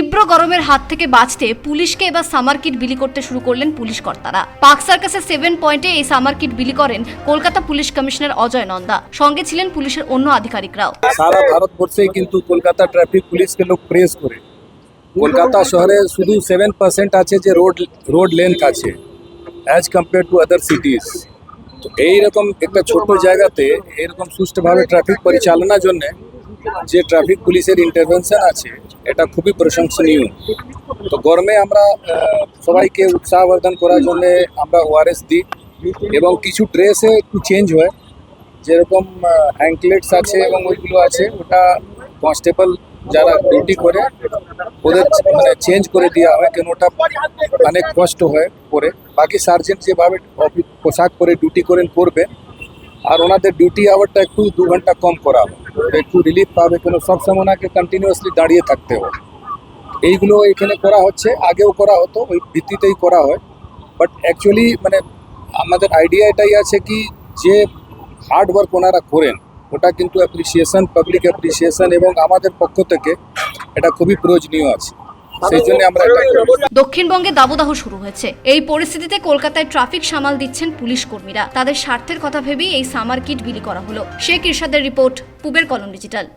তীব্র গরমের হাত থেকে বাঁচতে পুলিশকে এবার সামার কিট বিলি করতে শুরু করলেন পুলিশ কর্তারা। পার্ক সার্কাসের 7 পয়েন্টে এই সামার কিট বিলি করেন কলকাতা পুলিশ কমিশনার অজয় নন্দা। সঙ্গে ছিলেন পুলিশের অন্য আধিকারিকরাও। সারা ভারতবর্ষে কিন্তু কলকাতা ট্রাফিক পুলিশকে লোক প্রেস করে। কলকাতা শহরে শুধু 7% আছে যে রোড লেন্থ আছে অ্যাজ কম্পেয়ার টু আদার সিটিজ। তো এইরকম একটা ছোট জায়গাতে এরকম সুষ্ঠুভাবে ট্রাফিক পরিচালনার জন্য যে ট্রাফিক পুলিশের ইন্টারভেনশন আছে এটা খুবই প্রশংসনীয়। তো গরমে আমরা সবাইকে উৎসাহবর্ধন করার জন্য আমরা ওআরএস দিই এবং কিছু ড্রেসে একটু চেঞ্জ হয়, যেরকম হ্যাঙ্কলেটস আছে এবং ওইগুলো আছে ওটা কনস্টেবল যারা ডিউটি করে ওদের মানে চেঞ্জ করে দেওয়া হয়, কেন ওটা অনেক কষ্ট হয় পরে। বাকি সার্জেন্ট যেভাবে পোশাক পরে ডিউটি করেন করবে, আর ওনাদের ডিউটি আওয়ারটা একটু 2 ঘন্টা কম করা হয়, একটু রিলিফ পাবে, কেন সবসময় ওনাকে কন্টিনিউয়াসলি দাঁড়িয়ে থাকতে হয়। এইগুলো এখানে করা হচ্ছে, আগেও করা হতো, ওই ভিত্তিতেই করা হয়। বাট অ্যাকচুয়ালি মানে আমাদের আইডিয়া এটাই আছে কি যে হার্ড ওয়ার্ক ওনারা করেন ওটা কিন্তু অ্যাপ্রিসিয়েশন, পাবলিক অ্যাপ্রিসিয়েশন এবং আমাদের পক্ষ থেকে এটা খুবই প্রয়োজনীয় আছে। সেই জন্য আমরা এটা করি। দক্ষিণবঙ্গে দাবদাহ শুরু হয়েছে। এই পরিস্থিতিতে কলকাতায় ট্রাফিক সামাল দিচ্ছেন পুলিশ কর্মীরা। তাদের স্বার্থের কথা ভেবেই এই সামার কিট বিলি করা হলো। শেখ ইরশাদের রিপোর্ট, পূবের কলম ডিজিটাল।